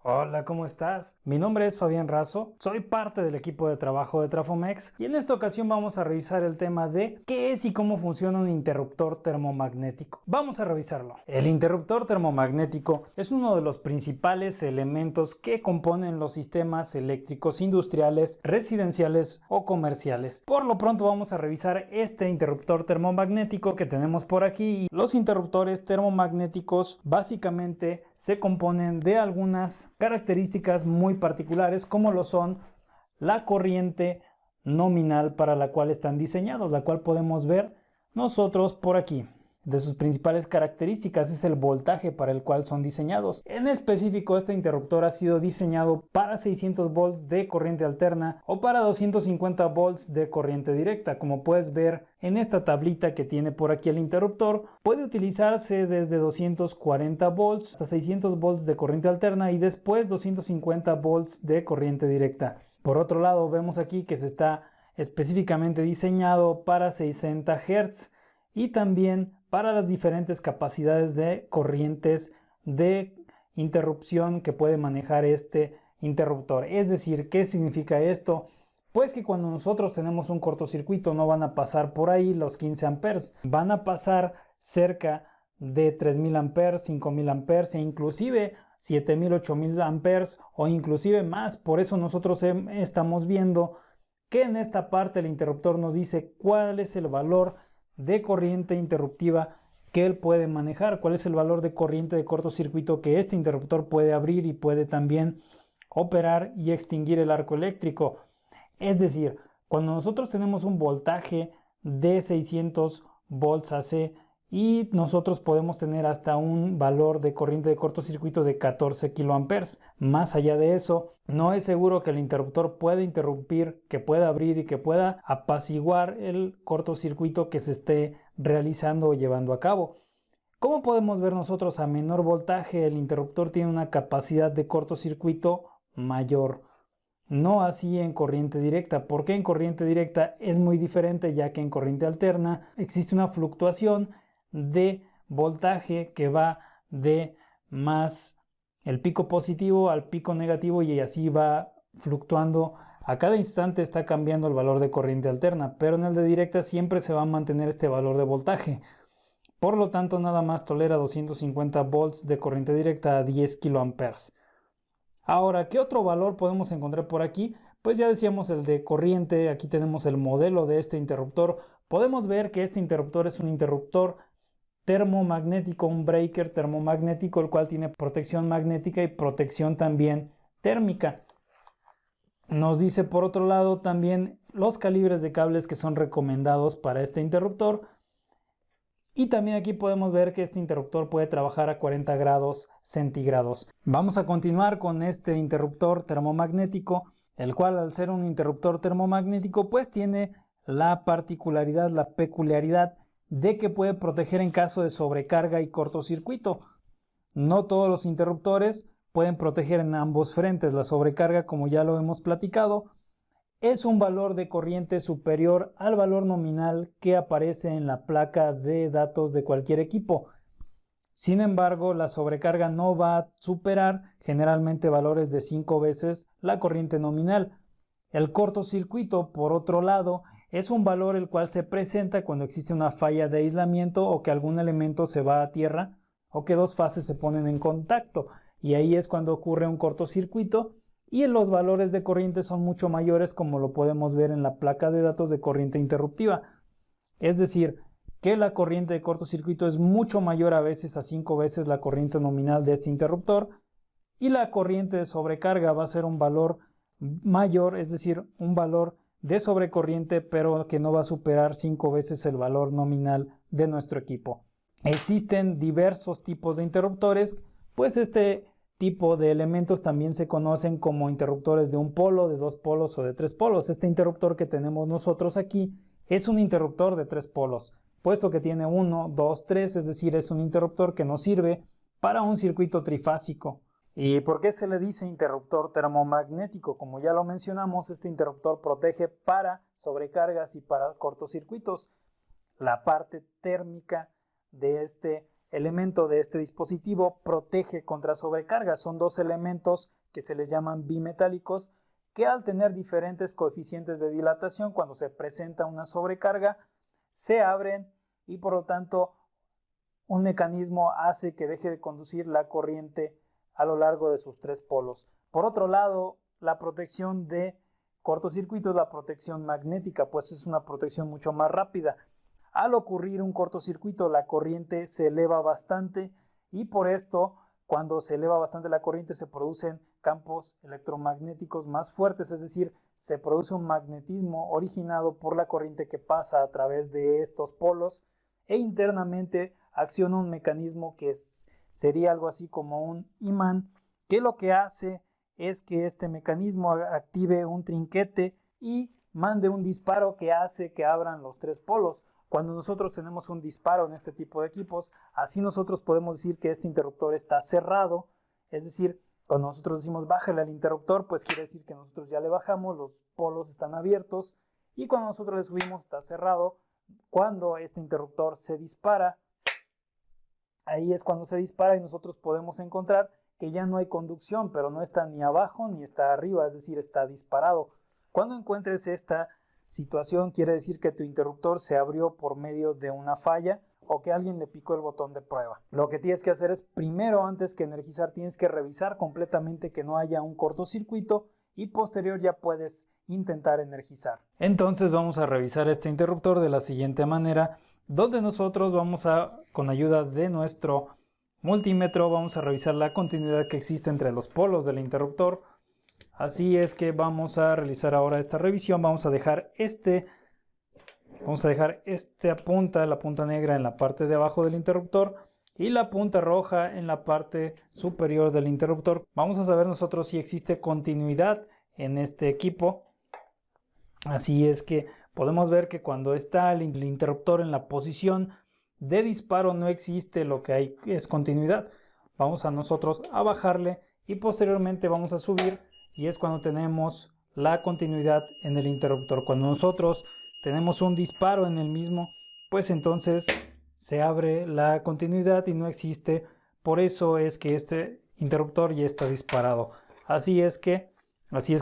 Hola, ¿cómo estás? Mi nombre es Fabián Razo, soy parte del equipo de trabajo de Trafomex y en esta ocasión vamos a revisar el tema de qué es y cómo funciona un interruptor termomagnético. Vamos a revisarlo. El interruptor termomagnético es uno de los principales elementos que componen los sistemas eléctricos industriales, residenciales o comerciales. Por lo pronto vamos a revisar este interruptor termomagnético que tenemos por aquí. Los interruptores termomagnéticos básicamente se componen de algunas características muy particulares, como lo son la corriente nominal para la cual están diseñados, la cual podemos ver nosotros por aquí. De sus principales características es el voltaje para el cual son diseñados. En específico, este interruptor ha sido diseñado para 600 volts de corriente alterna o para 250 volts de corriente directa. Como puedes ver en esta tablita que tiene por aquí el interruptor, puede utilizarse desde 240 volts hasta 600 volts de corriente alterna y después 250 volts de corriente directa. Por otro lado, vemos aquí que se está específicamente diseñado para 60 Hz y también para las diferentes capacidades de corrientes de interrupción que puede manejar este interruptor. Es decir, ¿qué significa esto? Pues que cuando nosotros tenemos un cortocircuito no van a pasar por ahí los 15 amperes, van a pasar cerca de 3000 amperes, 5000 amperes e inclusive 7000, 8000 amperes o inclusive más. Por eso nosotros estamos viendo que en esta parte el interruptor nos dice cuál es el valor de corriente interruptiva que él puede manejar, cuál es el valor de corriente de cortocircuito que este interruptor puede abrir y puede también operar y extinguir el arco eléctrico. Es decir, cuando nosotros tenemos un voltaje de 600 volts AC y nosotros podemos tener hasta un valor de corriente de cortocircuito de 14 kiloamperes. Más allá de eso, no es seguro que el interruptor pueda interrumpir, que pueda abrir y que pueda apaciguar el cortocircuito que se esté realizando o llevando a cabo. Como podemos ver nosotros, a menor voltaje el interruptor tiene una capacidad de cortocircuito mayor. No así en corriente directa, porque en corriente directa es muy diferente, ya que en corriente alterna existe una fluctuación de voltaje que va de más el pico positivo al pico negativo y así va fluctuando. A cada instante está cambiando el valor de corriente alterna, pero en el de directa siempre se va a mantener este valor de voltaje. Por lo tanto, nada más tolera 250 volts de corriente directa a 10 kiloamperes. Ahora, ¿qué otro valor podemos encontrar por aquí? Pues ya decíamos el de corriente. Aquí tenemos el modelo de este interruptor. Podemos ver que este interruptor es un interruptor termomagnético, un breaker termomagnético, el cual tiene protección magnética y protección también térmica. Nos dice por otro lado también los calibres de cables que son recomendados para este interruptor. Y también aquí podemos ver que este interruptor puede trabajar a 40 grados centígrados. Vamos a continuar con este interruptor termomagnético, el cual al ser un interruptor termomagnético pues tiene la particularidad, la peculiaridad de que puede proteger en caso de sobrecarga y cortocircuito. No todos los interruptores pueden proteger en ambos frentes. La sobrecarga, como ya lo hemos platicado, es un valor de corriente superior al valor nominal que aparece en la placa de datos de cualquier equipo. Sin embargo, la sobrecarga no va a superar generalmente valores de 5 veces la corriente nominal. El cortocircuito, por otro lado, es un valor el cual se presenta cuando existe una falla de aislamiento o que algún elemento se va a tierra o que dos fases se ponen en contacto, y ahí es cuando ocurre un cortocircuito y los valores de corriente son mucho mayores, como lo podemos ver en la placa de datos de corriente interruptiva. Es decir, que la corriente de cortocircuito es mucho mayor, a veces a 5 veces la corriente nominal de este interruptor, y la corriente de sobrecarga va a ser un valor mayor, es decir, un valor de sobrecorriente, pero que no va a superar 5 veces el valor nominal de nuestro equipo. Existen diversos tipos de interruptores, pues este tipo de elementos también se conocen como interruptores de un polo, de dos polos o de tres polos. Este interruptor que tenemos nosotros aquí es un interruptor de tres polos, puesto que tiene 1, 2, 3, es decir, es un interruptor que nos sirve para un circuito trifásico. ¿Y por qué se le dice interruptor termomagnético? Como ya lo mencionamos, este interruptor protege para sobrecargas y para cortocircuitos. La parte térmica de este elemento de este dispositivo protege contra sobrecarga. Son dos elementos que se les llaman bimetálicos, que al tener diferentes coeficientes de dilatación, cuando se presenta una sobrecarga, se abren y por lo tanto un mecanismo hace que deje de conducir la corriente a lo largo de sus tres polos. Por otro lado, la protección de cortocircuito es la protección magnética, pues es una protección mucho más rápida. Al ocurrir un cortocircuito, la corriente se eleva bastante y por esto, cuando se eleva bastante la corriente, se producen campos electromagnéticos más fuertes, es decir, se produce un magnetismo originado por la corriente que pasa a través de estos polos e internamente acciona un mecanismo que sería algo así como un imán, que lo que hace es que este mecanismo active un trinquete y mande un disparo que hace que abran los tres polos. Cuando nosotros tenemos un disparo en este tipo de equipos, así nosotros podemos decir que este interruptor está cerrado, es decir, cuando nosotros decimos bájale al interruptor, pues quiere decir que nosotros ya le bajamos, los polos están abiertos, y cuando nosotros le subimos está cerrado. Cuando este interruptor se dispara, ahí es cuando se dispara y nosotros podemos encontrar que ya no hay conducción, pero no está ni abajo ni está arriba, es decir, está disparado. Cuando encuentres esta situación, quiere decir que tu interruptor se abrió por medio de una falla o que alguien le picó el botón de prueba. Lo que tienes que hacer es, primero, antes que energizar, tienes que revisar completamente que no haya un cortocircuito y posterior ya puedes intentar energizar. Entonces vamos a revisar este interruptor de la siguiente manera, donde nosotros vamos a, con ayuda de nuestro multímetro, vamos a revisar la continuidad que existe entre los polos del interruptor. Así es que vamos a realizar ahora esta revisión. Vamos a dejar esta punta, la punta negra en la parte de abajo del interruptor y la punta roja en la parte superior del interruptor. Vamos a saber nosotros si existe continuidad en este equipo. Así es que podemos ver que cuando está el interruptor en la posición de disparo no existe lo que hay es continuidad. Vamos a nosotros a bajarle y posteriormente vamos a subir y es cuando tenemos la continuidad en el interruptor. Cuando nosotros tenemos un disparo en el mismo, pues entonces se abre la continuidad y no existe. Por eso es que este interruptor ya está disparado. Así es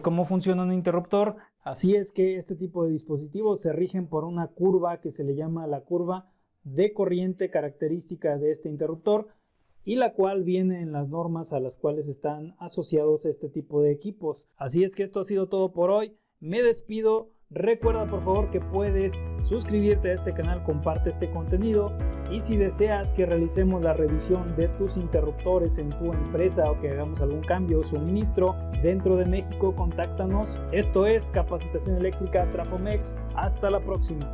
como funciona un interruptor. Así es que este tipo de dispositivos se rigen por una curva que se le llama la curva de corriente característica de este interruptor y la cual viene en las normas a las cuales están asociados este tipo de equipos. Así es que esto ha sido todo por hoy. Me despido. Recuerda por favor que puedes suscribirte a este canal, comparte este contenido y si deseas que realicemos la revisión de tus interruptores en tu empresa o que hagamos algún cambio o suministro dentro de México, contáctanos. Esto es Capacitación Eléctrica Trafomex. Hasta la próxima.